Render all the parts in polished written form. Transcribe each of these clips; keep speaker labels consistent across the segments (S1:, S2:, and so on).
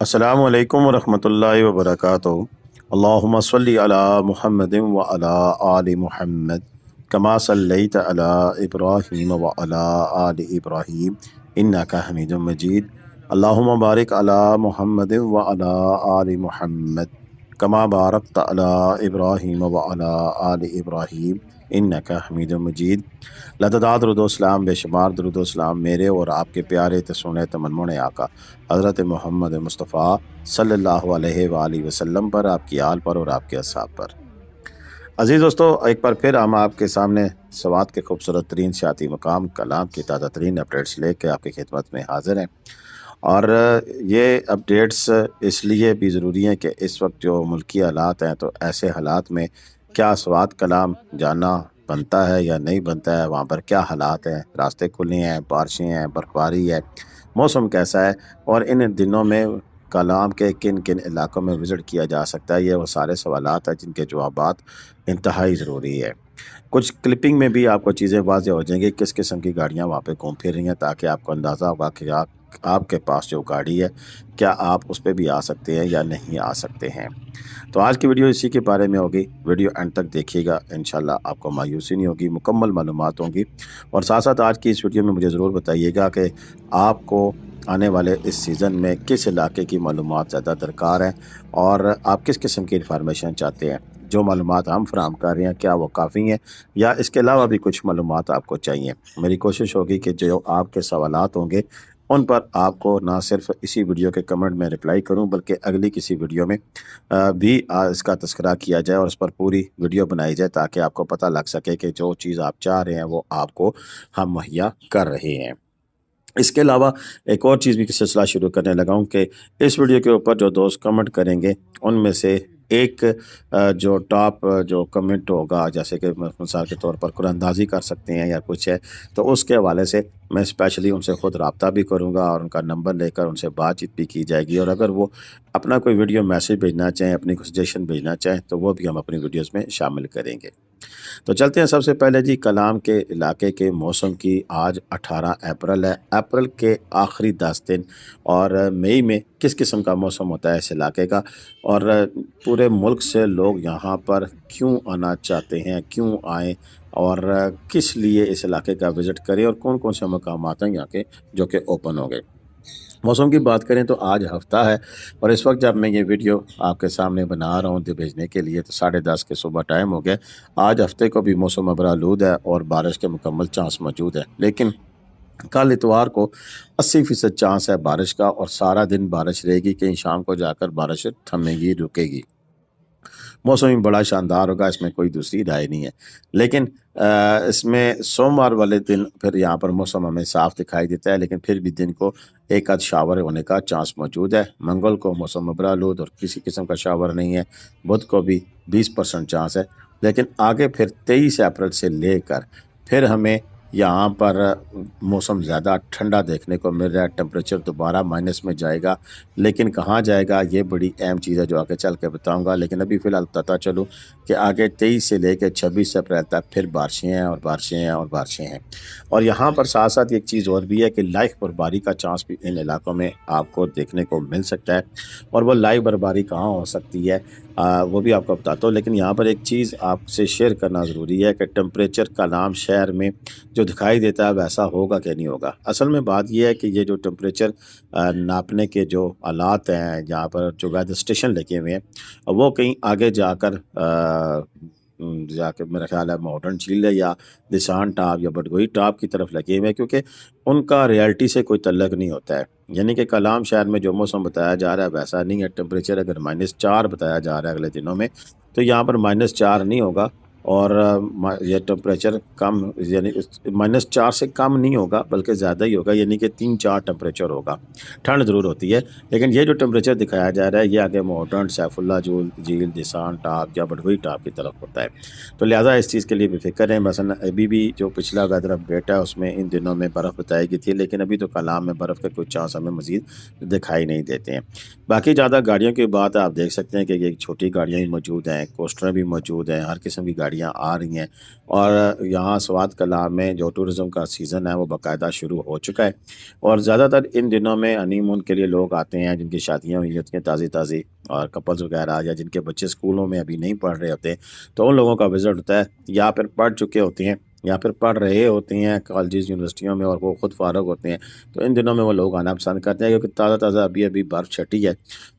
S1: अस्सलामु अलैकुम वरहमतुल्लाहि वबरकातुहू। अल्लाहुम्मा सल्लि अला मुहम्मदिन व अला आलि मुहम्मद कमा सल्लैत अला इब्राहीम व अला आलि इब्राहीम इन्नका हमीदुम मजीद। अल्लाहुम्मा बारिक अला मुहम्मदिन व अला आलि मुहम्मद कमा बारकत अला इब्राहीम व अला आलि इब्राहीम इन्नका हमीदुम मजीद। लतदात रुदोसलाम बेशुमार दरुदोसलाम मेरे और आपके प्यारे तसोने तमन्मुन आका हज़रत मोहम्मद मुस्तफ़ा सल्लल्लाहु अलैहि वसल्लम पर, आपकी आल पर और आपके अस्हाब पर। अजीज़ दोस्तों, एक बार फिर हम आपके सामने सवात के खूबसूरत तरीन सियाती मकाम कलाम की ताज़ा तरीन अपडेट्स लेके आपकी खिदमत में हाजिर हैं। और ये अपडेट्स इसलिए भी ज़रूरी हैं कि इस वक्त जो मुल्की हालात हैं, तो ऐसे हालात में क्या सवात कलाम जानना बनता है या नहीं बनता है, वहाँ पर क्या हालात हैं, रास्ते खुले हैं, बारिशें हैं, बर्फबारी है, मौसम कैसा है, और इन दिनों में कलाम के किन किन इलाकों में विज़िट किया जा सकता है, ये वो सारे सवालात हैं जिनके जवाबात इंतहाई ज़रूरी है। कुछ क्लिपिंग में भी आपको चीज़ें वाज़ेह हो जाएंगी किस किस्म की गाड़ियाँ वहाँ पे घूम फिर रही हैं, ताकि आपको अंदाज़ा होगा कि आपके पास जो गाड़ी है क्या आप उस पर भी आ सकते हैं या नहीं आ सकते हैं। तो आज की वीडियो इसी के बारे में होगी। वीडियो एंड तक देखिएगा, इंशाल्लाह आपको मायूसी नहीं होगी, मुकम्मल मालूमात होंगी। और साथ साथ आज की इस वीडियो में मुझे ज़रूर बताइएगा कि आपको आने वाले इस सीज़न में किस इलाके की मालूमात ज़्यादा दरकार है और आप किस किस्म की इन्फॉर्मेशन चाहते हैं। जो मालूमात हम फराहम कर रहे हैं क्या वो काफ़ी हैं या इसके अलावा भी कुछ मालूमात आपको चाहिए। मेरी कोशिश होगी कि जो आपके सवालात होंगे उन पर आपको ना सिर्फ इसी वीडियो के कमेंट में रिप्लाई करूं, बल्कि अगली किसी वीडियो में भी इसका तस्करा किया जाए और उस पर पूरी वीडियो बनाई जाए, ताकि आपको पता लग सके कि जो चीज़ आप चाह रहे हैं वो आपको हम मुहैया कर रहे हैं। इसके अलावा एक और चीज़ भी सिलसिला शुरू करने लगा हूँ कि इस वीडियो के ऊपर जो दोस्त कमेंट करेंगे उनमें से एक जो टॉप जो कमेंट होगा, जैसे कि मिसाल के तौर पर कुरानंदाजी कर सकते हैं या कुछ है, तो उसके हवाले से मैं स्पेशली उनसे ख़ुद रब्ता भी करूँगा और उनका नंबर लेकर उनसे बातचीत भी की जाएगी। और अगर वो अपना कोई वीडियो मैसेज भेजना चाहें, अपनी कोई सजेशन भेजना चाहें, तो वो भी हम अपनी वीडियोज़ में शामिल करेंगे। तो चलते हैं सबसे पहले जी कलाम के इलाके के मौसम की। आज 18 अप्रैल है। अप्रैल के आखिरी 10 दिन और मई में किस किस्म का मौसम होता है इस इलाके का, और पूरे मुल्क से लोग यहाँ पर क्यों आना चाहते हैं, क्यों आएँ और किस लिए इस इलाके का विज़िट करें, और कौन कौन से मकामात हैं यहाँ के जो कि ओपन हो गए। मौसम की बात करें तो आज हफ्ता है और इस वक्त जब मैं ये वीडियो आपके सामने बना रहा हूँ भेजने के लिए, तो 10:30 के सुबह टाइम हो गया। आज हफ्ते को भी मौसम अबरालूद है और बारिश के मुकम्मल चांस मौजूद है, लेकिन कल इतवार को 80% चांस है बारिश का और सारा दिन बारिश रहेगी। कहीं शाम को जाकर बारिश थमेगी, रुकेगी। मौसम भी बड़ा शानदार होगा, इसमें कोई दूसरी राय नहीं है। लेकिन इसमें सोमवार वाले दिन फिर यहाँ पर मौसम हमें साफ़ दिखाई देता है, लेकिन फिर भी दिन को एक आध शावर होने का चांस मौजूद है। मंगल को मौसम अबरालूद और किसी किस्म का शावर नहीं है। बुध को भी 20% चांस है, लेकिन आगे फिर 23 अप्रैल से लेकर फिर हमें यहाँ पर मौसम ज़्यादा ठंडा देखने को मिल रहा है। टेम्परेचर दोबारा माइनस में जाएगा, लेकिन कहाँ जाएगा ये बड़ी अहम चीज़ है जो आगे चल के बताऊँगा। लेकिन अभी फ़िलहाल बताता चलूँ कि आगे 23 से लेकर 26 अप्रैल तक फिर बारिशें हैं और बारिशें हैं और बारिशें हैं। और यहाँ पर साथ साथ एक चीज़ और भी है कि लाइव बर्फबारी का चांस भी इन इलाकों में आपको देखने को मिल सकता है। और वो लाइव बर्फबारी कहाँ हो सकती है वो भी आपको बताता हूँ। लेकिन यहाँ पर एक चीज़ आपसे शेयर करना ज़रूरी है कि टेम्परेचर का नाम शहर में जो दिखाई देता है वैसा होगा कि नहीं होगा। असल में बात यह है कि ये जो टेम्परेचर नापने के जो आलात हैं, जहाँ पर जो वेदर स्टेशन लगे हुए हैं, वो कहीं आगे जाकर जाके मेरा ख्याल है मॉडर्न झील है या दिसान टाप या बडगोई टाप की तरफ लगे हुए हैं, क्योंकि उनका रियलिटी से कोई तल्लक नहीं होता है। यानी कि कलाम शहर में जो मौसम बताया जा रहा है वैसा नहीं है। टेम्परेचर अगर -4 बताया जा रहा है अगले दिनों में, तो यहाँ पर -4 नहीं होगा और यह टेम्परेचर कम यानी -4 से कम नहीं होगा, बल्कि ज़्यादा ही होगा, यानी कि 3-4 टेम्परेचर होगा। ठंड ज़रूर होती है, लेकिन ये जो टेम्परेचर दिखाया जा रहा है ये आगे मॉडर्न सैफुल्ला झील दिसान टाप या बडगोई टाप की तरफ होता है। तो लिहाजा इस चीज़ के लिए बेफिक्र है। मसलन अभी भी जो पिछला वेदर अपडेट है उसमें इन दिनों में बर्फ़ बताई गई थी, लेकिन अभी तो कलाम में बर्फ़ के कुछ चांस हमें मज़ीद दिखाई नहीं देते हैं। बाकी ज़्यादा गाड़ियों की बात आप देख सकते हैं कि ये छोटी गाड़ियाँ भी मौजूद हैं, कोस्टर भी मौजूद हैं, हर किस्म की गाड़ी گاڑیاں آ رہی ہیں، اور یہاں سوات کلام میں جو ٹورزم کا سیزن ہے وہ باقاعدہ شروع ہو چکا ہے، اور زیادہ تر ان دنوں میں ہنی مون کے لیے لوگ آتے ہیں جن کی شادیاں ہوئی ہوتی ہیں تازی تازی، اور کپلز وغیرہ، یا جن کے بچے اسکولوں میں ابھی نہیں پڑھ رہے ہوتے، تو ان لوگوں کا وزٹ ہوتا ہے، یا پھر پڑھ چکے ہوتے ہیں یا پھر پڑھ رہے ہوتے ہیں کالجز یونیورسٹیوں میں اور وہ خود فارغ ہوتے ہیں، تو ان دنوں میں وہ لوگ آنا پسند کرتے ہیں کیونکہ تازہ تازہ ابھی ابھی برف چھٹی ہے،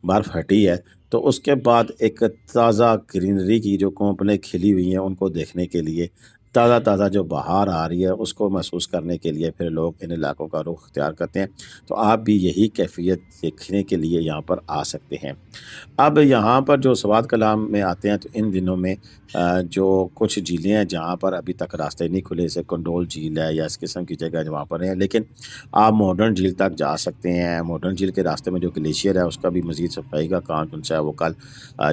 S1: برف ہٹی ہے، تو اس کے بعد ایک تازہ گرینری کی جو کونپلیں کھلی ہوئی ہیں ان کو دیکھنے کے لیے، تازہ تازہ جو بہار آ رہی ہے اس کو محسوس کرنے کے لیے پھر لوگ ان علاقوں کا رخ اختیار کرتے ہیں، تو آپ بھی یہی کیفیت دیکھنے کے لیے یہاں پر آ سکتے ہیں۔ اب یہاں پر جو سوات کلام میں آتے ہیں تو ان دنوں میں جو کچھ جھیلیں ہیں جہاں پر ابھی تک راستے نہیں کھلے، جیسے کنڈول جھیل ہے یا اس قسم کی جگہ جو وہاں پر ہیں، لیکن آپ ماڈرن جھیل تک جا سکتے ہیں۔ ماڈرن جھیل کے راستے میں جو گلیشیئر ہے اس کا بھی مزید صفائی کا کام جو ہے وہ کل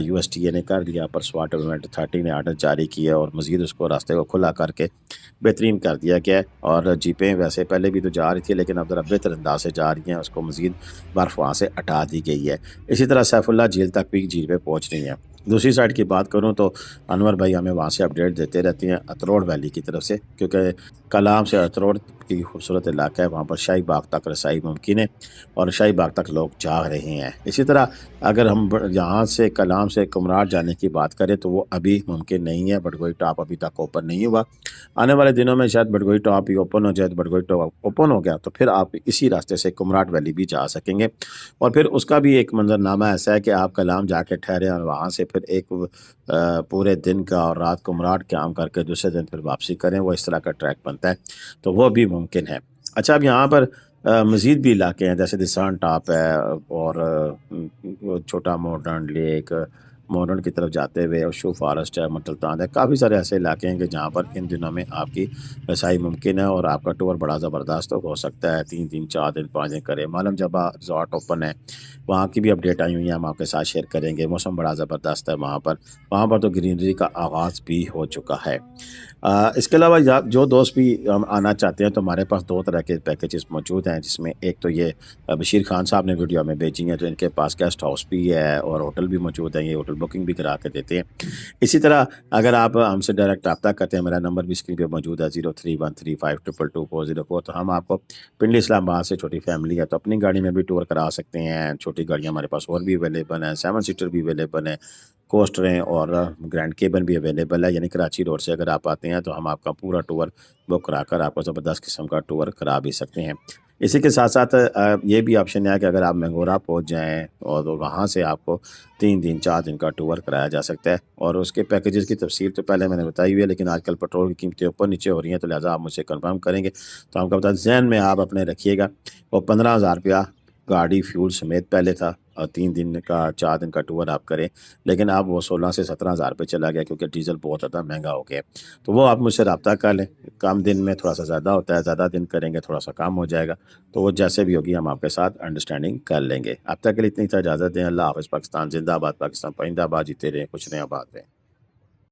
S1: یو ایس ٹی اے نے کر دیا، پر سواٹ ایونٹ 30 نے آرڈر جاری کیا اور مزید اس کو راستے کو کھلا کر کے بہترین کر دیا گیا ہے، اور جیپیں ویسے پہلے بھی تو جا رہی تھی لیکن اب ذرا بہتر انداز سے جا رہی ہیں، اس کو مزید برف وہاں سے ہٹا دی گئی ہے۔ اسی طرح سیف اللہ جھیل تک بھی جھیل پہ پہنچ رہی ہیں۔ دوسری سائڈ کی بات کروں تو انور بھائی ہمیں وہاں سے اپڈیٹ دیتے رہتے ہیں اتروڑ ویلی کی طرف سے، کیونکہ کلام سے اتروڑ کی خوبصورت علاقہ ہے، وہاں پر شاہی باغ تک رسائی ممکن ہے اور شاہی باغ تک لوگ جا رہے ہیں۔ اسی طرح اگر ہم یہاں سے کلام سے کمراٹ جانے کی بات کریں تو وہ ابھی ممکن نہیں ہے، بٹگوئی ٹاپ ابھی تک اوپن نہیں ہوا، آنے والے دنوں میں شاید بٹگوئی ٹاپ بھی اوپن ہو جائے، تو بٹگوئی ٹاپ اوپن ہو گیا تو پھر آپ اسی راستے سے کمراٹ ویلی بھی جا سکیں گے، اور پھر اس کا بھی ایک منظرنامہ ایسا ہے کہ آپ کلام جا کے ٹھہریں اور وہاں سے پھر ایک پورے دن کا اور رات کمراٹ قیام کر کے دوسرے دن پھر واپسی کریں، وہ اس طرح کا ٹریک بنتا ہے، تو وہ بھی ممکن ہے۔ اچھا، اب یہاں پر مزید بھی علاقے ہیں جیسے دسان ٹاپ ہے، اور چھوٹا ماڈرن لیک، ماڈرن کی طرف جاتے ہوئے اشو فارسٹ ہے، مٹلتان ہے، کافی سارے ایسے علاقے ہیں کہ جہاں پر ان دنوں میں آپ کی رسائی ممکن ہے اور آپ کا ٹور بڑا زبردست ہو سکتا ہے، 3 دن 4 دن 5 دن کرے۔ معلوم جبہ ریزورٹ اوپن ہے، وہاں کی بھی اپڈیٹ آئی ہوئی ہیں، ہم آپ کے ساتھ شیئر کریں گے، موسم بڑا زبردست ہے وہاں پر تو گرینری کا آغاز بھی ہو چکا ہے۔ اس کے علاوہ جو دوست بھی آنا چاہتے ہیں تو ہمارے پاس 2 طرح کے پیکیجز موجود ہیں، جس میں ایک تو یہ بشیر خان صاحب نے ویڈیو میں بھیجی ہیں، تو ان کے پاس گیسٹ ہاؤس بھی ہے اور ہوٹل بھی موجود ہے، یہ ہوٹل بکنگ بھی کرا کے دیتے ہیں۔ اسی طرح اگر آپ ہم سے ڈائریکٹ رابطہ کرتے ہیں، میرا نمبر بھی اسکرین پہ موجود ہے 031352222404، تو ہم آپ کو پنڈلی اسلام آباد سے چھوٹی فیملی ہے تو اپنی گاڑی میں بھی ٹور کرا سکتے ہیں، چھوٹی گاڑیاں ہمارے پاس اور بھی اویلیبل ہیں، 7 سیٹر بھی اویلیبل ہیں، کوسٹریں اور گرینڈ کیبن بھی اویلیبل ہے، یعنی کراچی روڈ سے اگر آپ آتے ہیں تو ہم آپ کا پورا ٹور بک کرا کر آپ کو زبردست قسم کا ٹور کرا بھی سکتے ہیں۔ اسی کے ساتھ ساتھ یہ بھی آپشن ہے کہ اگر آپ مینگورہ پہنچ جائیں اور وہاں سے آپ کو 3 دن 4 دن کا ٹور کرایا جا سکتا ہے، اور اس کے پیکیجز کی تفصیل تو پہلے میں نے بتائی ہوئی ہے، لیکن آج کل پیٹرول کی قیمتیں اوپر نیچے ہو رہی ہیں، تو لہٰذا آپ مجھ سے کنفرم کریں گے تو ہم کا بتا ذہن میں آپ اپنے رکھیے گا، وہ 15,000 روپیہ گاڑی فیول سمیت پہلے تھا، اور 3 دن کا 4 دن کا ٹور آپ کریں، لیکن اب وہ 16 سے 17,000 پہ چلا گیا کیونکہ ڈیزل بہت زیادہ مہنگا ہو گیا، تو وہ آپ مجھ سے رابطہ کر لیں، کم دن میں تھوڑا سا زیادہ ہوتا ہے، زیادہ دن کریں گے تھوڑا سا کم ہو جائے گا، تو وہ جیسے بھی ہوگی ہم آپ کے ساتھ انڈرسٹینڈنگ کر لیں گے۔ اب تک کے لیے اتنی اجازت دیں، اللہ حافظ، پاکستان زندہ باد، پاکستان پائندہ باد، جیتے رہیں، کچھ نہیں آباد رہیں۔